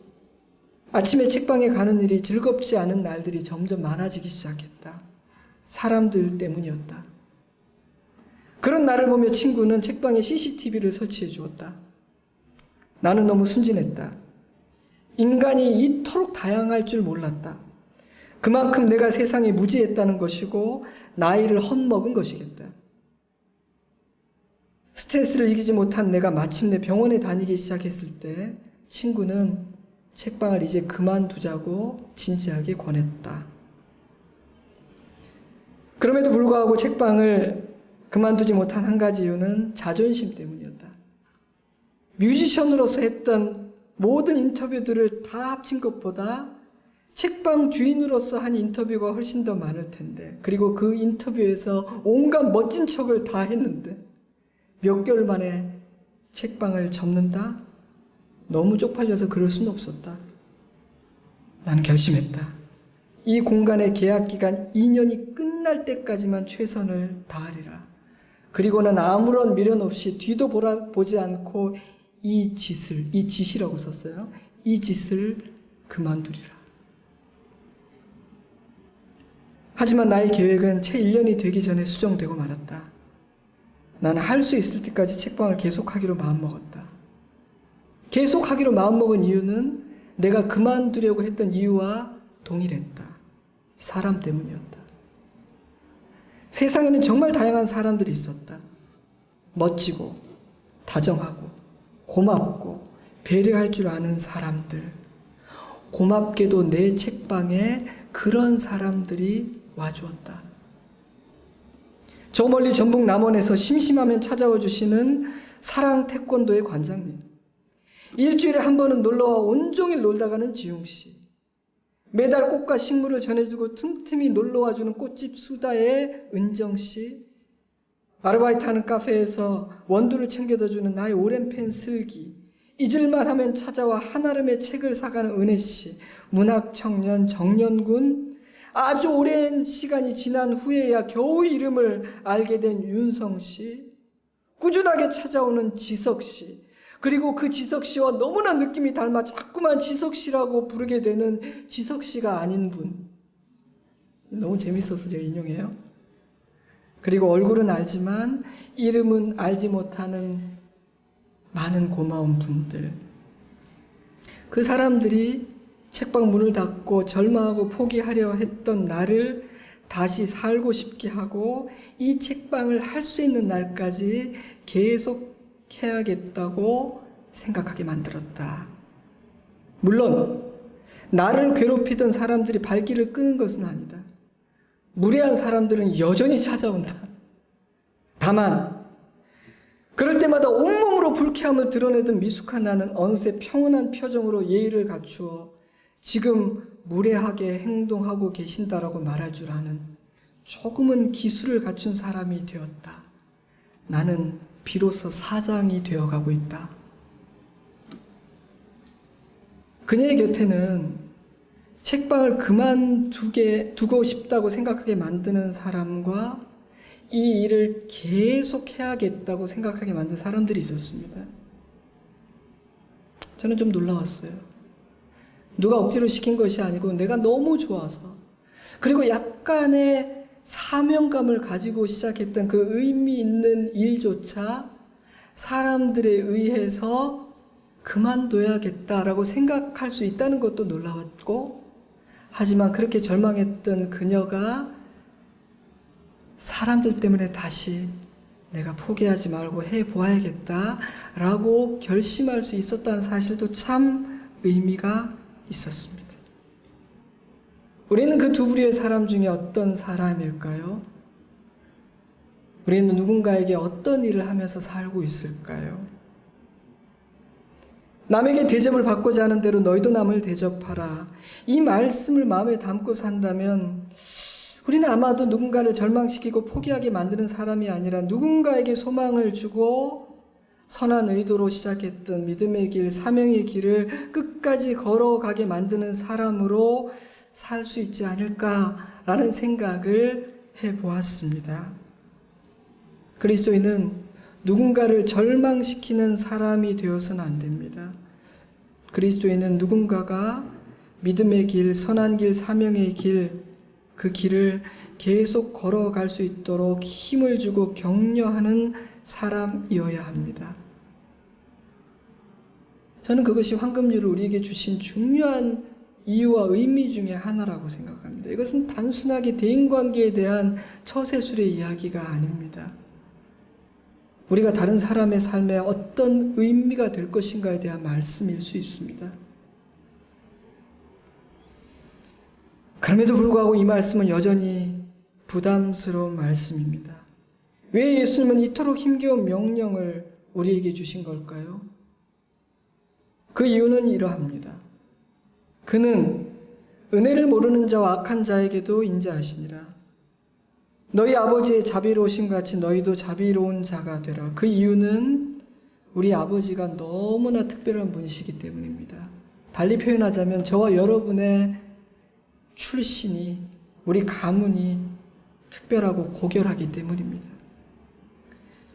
아침에 책방에 가는 일이 즐겁지 않은 날들이 점점 많아지기 시작했다. 사람들 때문이었다. 그런 나를 보며 친구는 책방에 CCTV를 설치해 주었다. 나는 너무 순진했다. 인간이 이토록 다양할 줄 몰랐다. 그만큼 내가 세상에 무지했다는 것이고 나이를 헛먹은 것이겠다. 스트레스를 이기지 못한 내가 마침내 병원에 다니기 시작했을 때 친구는 책방을 이제 그만두자고 진지하게 권했다. 그럼에도 불구하고 책방을 그만두지 못한 한 가지 이유는 자존심 때문이었다. 뮤지션으로서 했던 모든 인터뷰들을 다 합친 것보다 책방 주인으로서 한 인터뷰가 훨씬 더 많을 텐데, 그리고 그 인터뷰에서 온갖 멋진 척을 다 했는데 몇 개월 만에 책방을 접는다? 너무 쪽팔려서 그럴 수는 없었다. 나는 결심했다. 이 공간의 계약기간 2년이 끝날 때까지만 최선을 다하리라. 그리고는 아무런 미련 없이 뒤도 보지 않고 이 짓이라고 썼어요. 이 짓을 그만두리라. 하지만 나의 계획은 채 1년이 되기 전에 수정되고 말았다. 나는 할 수 있을 때까지 책방을 계속하기로 마음먹었다. 계속하기로 마음먹은 이유는 내가 그만두려고 했던 이유와 동일했다. 사람 때문이었다. 세상에는 정말 다양한 사람들이 있었다. 멋지고 다정하고 고맙고 배려할 줄 아는 사람들. 고맙게도 내 책방에 그런 사람들이 와주었다. 저 멀리 전북 남원에서 심심하면 찾아와 주시는 사랑 태권도의 관장님. 일주일에 한 번은 놀러와 온종일 놀다가는 지웅씨. 매달 꽃과 식물을 전해주고 틈틈이 놀러와주는 꽃집 수다의 은정씨. 아르바이트하는 카페에서 원두를 챙겨다 주는 나의 오랜 팬 슬기. 잊을만 하면 찾아와 한아름의 책을 사가는 은혜씨. 문학청년 정년군. 아주 오랜 시간이 지난 후에야 겨우 이름을 알게 된 윤성씨. 꾸준하게 찾아오는 지석씨. 그리고 그 지석씨와 너무나 느낌이 닮아 자꾸만 지석씨라고 부르게 되는 지석씨가 아닌 분. 너무 재밌어서 제가 인용해요. 그리고 얼굴은 알지만 이름은 알지 못하는 많은 고마운 분들. 그 사람들이 책방 문을 닫고 절망하고 포기하려 했던 나를 다시 살고 싶게 하고 이 책방을 할 수 있는 날까지 계속 해야겠다고 생각하게 만들었다. 물론 나를 괴롭히던 사람들이 발길을 끄는 것은 아니다. 무례한 사람들은 여전히 찾아온다. 다만 그럴 때마다 온몸으로 불쾌함을 드러내던 미숙한 나는 어느새 평온한 표정으로 예의를 갖추어 지금 무례하게 행동하고 계신다라고 말할 줄 아는 조금은 기술을 갖춘 사람이 되었다. 나는 비로소 사장이 되어가고 있다. 그녀의 곁에는 책방을 그만두고 싶다고 생각하게 만드는 사람과 이 일을 계속 해야겠다고 생각하게 만든 사람들이 있었습니다. 저는 좀 놀라웠어요. 누가 억지로 시킨 것이 아니고 내가 너무 좋아서, 그리고 약간의 사명감을 가지고 시작했던 그 의미 있는 일조차 사람들에 의해서 그만둬야겠다라고 생각할 수 있다는 것도 놀라웠고, 하지만 그렇게 절망했던 그녀가 사람들 때문에 다시 내가 포기하지 말고 해보아야겠다라고 결심할 수 있었다는 사실도 참 의미가 있었습니다. 우리는 그 두 부류의 사람 중에 어떤 사람일까요? 우리는 누군가에게 어떤 일을 하면서 살고 있을까요? 남에게 대접을 받고자 하는 대로 너희도 남을 대접하라. 이 말씀을 마음에 담고 산다면 우리는 아마도 누군가를 절망시키고 포기하게 만드는 사람이 아니라 누군가에게 소망을 주고 선한 의도로 시작했던 믿음의 길, 사명의 길을 끝까지 걸어가게 만드는 사람으로 살 수 있지 않을까라는 생각을 해보았습니다. 그리스도인은 누군가를 절망시키는 사람이 되어서는 안 됩니다. 그리스도인은 누군가가 믿음의 길, 선한 길, 사명의 길, 그 길을 계속 걸어갈 수 있도록 힘을 주고 격려하는 사람이어야 합니다. 저는 그것이 황금률을 우리에게 주신 중요한 이유와 의미 중에 하나라고 생각합니다. 이것은 단순하게 대인관계에 대한 처세술의 이야기가 아닙니다. 우리가 다른 사람의 삶에 어떤 의미가 될 것인가에 대한 말씀일 수 있습니다. 그럼에도 불구하고 이 말씀은 여전히 부담스러운 말씀입니다. 왜 예수님은 이토록 힘겨운 명령을 우리에게 주신 걸까요? 그 이유는 이러합니다. 그는 은혜를 모르는 자와 악한 자에게도 인자하시니라. 너희 아버지의 자비로우신 같이 너희도 자비로운 자가 되라. 그 이유는 우리 아버지가 너무나 특별한 분이시기 때문입니다. 달리 표현하자면 저와 여러분의 출신이, 우리 가문이 특별하고 고결하기 때문입니다.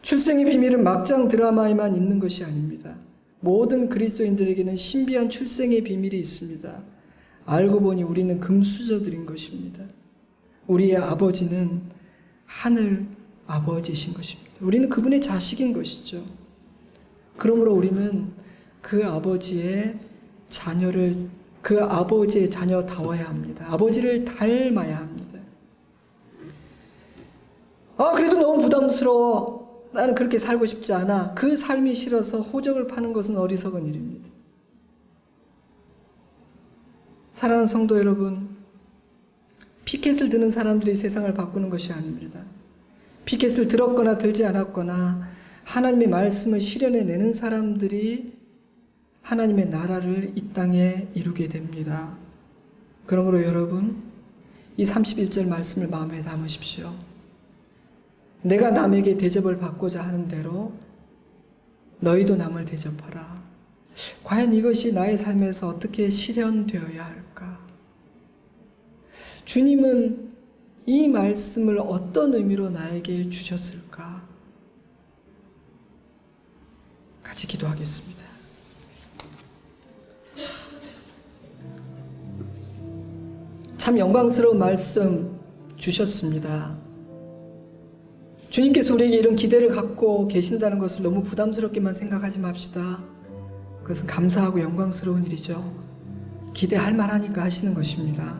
출생의 비밀은 막장 드라마에만 있는 것이 아닙니다. 모든 그리스도인들에게는 신비한 출생의 비밀이 있습니다. 알고 보니 우리는 금수저들인 것입니다. 우리의 아버지는 하늘 아버지이신 것입니다. 우리는 그분의 자식인 것이죠. 그러므로 우리는 그 아버지의 자녀를 그 아버지의 자녀다워야 합니다. 아버지를 닮아야 합니다. 그래도 너무 부담스러워. 나는 그렇게 살고 싶지 않아. 그 삶이 싫어서 호적을 파는 것은 어리석은 일입니다. 사랑하는 성도 여러분, 피켓을 드는 사람들이 세상을 바꾸는 것이 아닙니다. 피켓을 들었거나 들지 않았거나 하나님의 말씀을 실현해내는 사람들이 하나님의 나라를 이 땅에 이루게 됩니다. 그러므로 여러분, 이 31절 말씀을 마음에 담으십시오. 내가 남에게 대접을 받고자 하는 대로 너희도 남을 대접하라. 과연 이것이 나의 삶에서 어떻게 실현되어야 할까? 주님은 이 말씀을 어떤 의미로 나에게 주셨을까? 같이 기도하겠습니다. 참 영광스러운 말씀 주셨습니다. 주님께서 우리에게 이런 기대를 갖고 계신다는 것을 너무 부담스럽게만 생각하지 맙시다. 그것은 감사하고 영광스러운 일이죠. 기대할 만하니까 하시는 것입니다.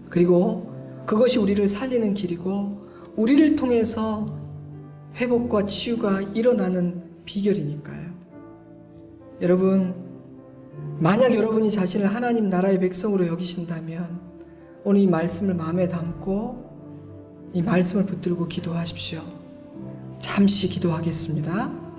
그리고 그것이 우리를 살리는 길이고 우리를 통해서 회복과 치유가 일어나는 비결이니까요. 여러분, 만약 여러분이 자신을 하나님 나라의 백성으로 여기신다면 오늘 이 말씀을 마음에 담고 이 말씀을 붙들고 기도하십시오. 잠시 기도하겠습니다.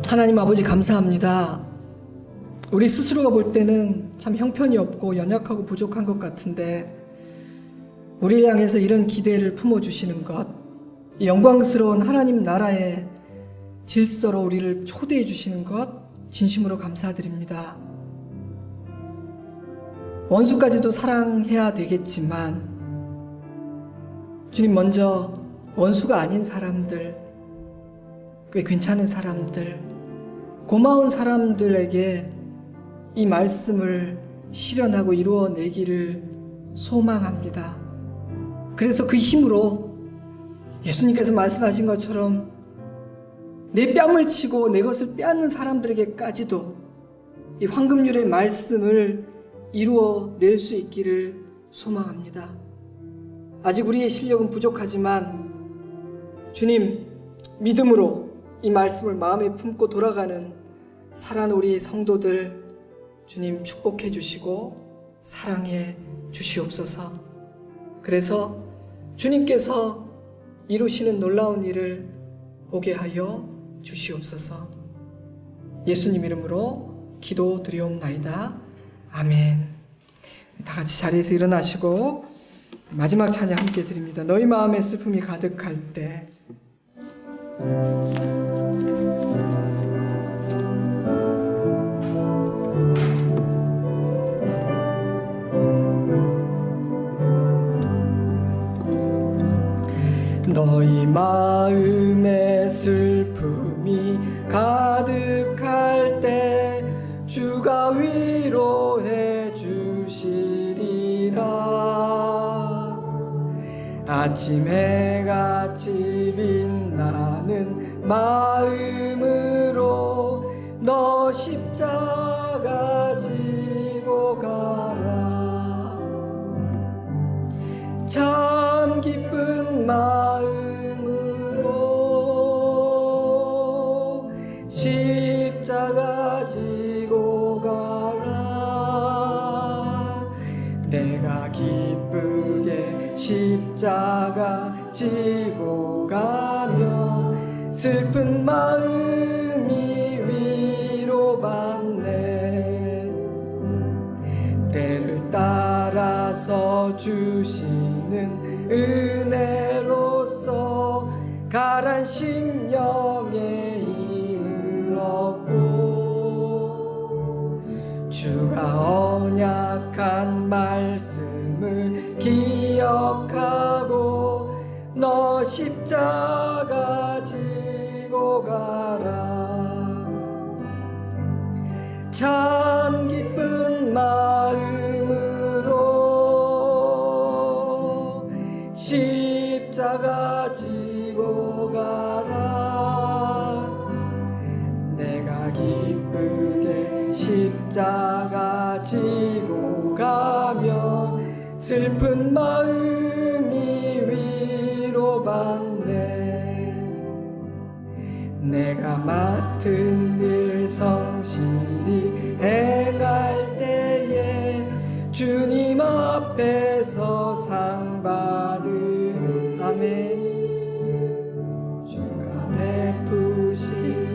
하나님 아버지 감사합니다. 우리 스스로가 볼 때는 참 형편이 없고 연약하고 부족한 것 같은데 우리를 향해서 이런 기대를 품어주시는 것, 이 영광스러운 하나님 나라의 질서로 우리를 초대해 주시는 것 진심으로 감사드립니다. 원수까지도 사랑해야 되겠지만 주님, 먼저 원수가 아닌 사람들, 꽤 괜찮은 사람들, 고마운 사람들에게 이 말씀을 실현하고 이루어내기를 소망합니다. 그래서 그 힘으로 예수님께서 말씀하신 것처럼 내 뺨을 치고 내 것을 빼앗는 사람들에게까지도 이 황금률의 말씀을 이루어낼 수 있기를 소망합니다. 아직 우리의 실력은 부족하지만 주님, 믿음으로 이 말씀을 마음에 품고 돌아가는 사랑하는 우리 성도들 주님 축복해 주시고 사랑해 주시옵소서. 그래서 주님께서 이루시는 놀라운 일을 보게 하여 주시옵소서. 예수님 이름으로 기도드리옵나이다. 아멘. 다 같이 자리에서 일어나시고 마지막 찬양 함께 드립니다. 너희 마음에 슬픔이 가득할 때. 너희 마음에 슬픔이 가득할 때 주가 위로해 주시리라. 아침 해같이 빛나는 마음으로 너 십자가 지고 가라. 참 기쁜 마음으로 십자가 지고 가라. 내가 기쁘게 십자가 지고 가면 슬픈 마음이 위로받네. 때를 따라서 주시는 은혜로서 가란 심령의 힘을 얻고 주가 너 십자가 지고 가라. 참 기쁜 마음으로 십자가 지고 가라. 내가 기쁘게 십자가 지고 가면 슬픈 마음이 위로받네. 내가 맡은 일 성실히 행할 때에 주님 앞에서 상 받을. 아멘. 주가 베푸신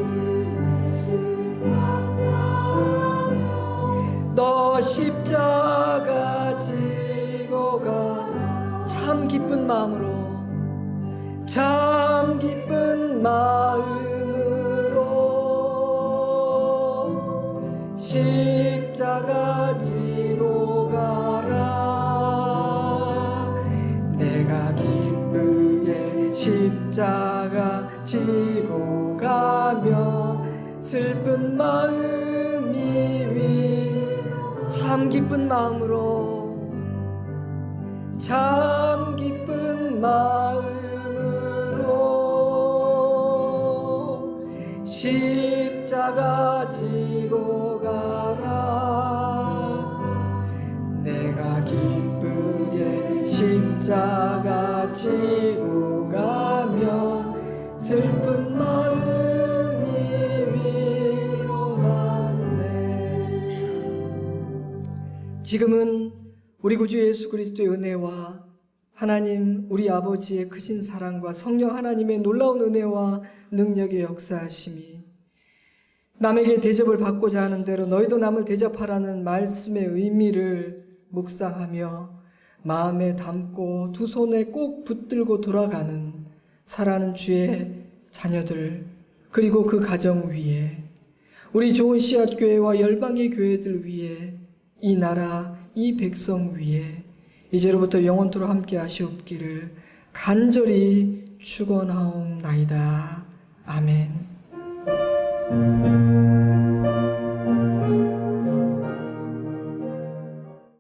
너 십자가 지고 가. 참 기쁜 마음으로, 참 기쁜 마음으로 십자가 지고 가라. 내가 기쁘게 십자가 지고 가면 슬픈 마음이 참 기쁜 마음으로, 참 기쁜 마음으로 십자가 지고 가라. 내가 기쁘게 십자가 지고 가면 슬픈 마음이 위로받네. 지금은 우리 구주 예수 그리스도의 은혜와 하나님 우리 아버지의 크신 사랑과 성령 하나님의 놀라운 은혜와 능력의 역사하심이 남에게 대접을 받고자 하는 대로 너희도 남을 대접하라는 말씀의 의미를 묵상하며 마음에 담고 두 손에 꼭 붙들고 돌아가는 사랑하는 주의 자녀들, 그리고 그 가정 위에, 우리 좋은 씨앗교회와 열방의 교회들 위에, 이 나라 이 백성 위에 이제로부터 영원토록 함께 하시옵기를 간절히 축원하옵나이다. 아멘.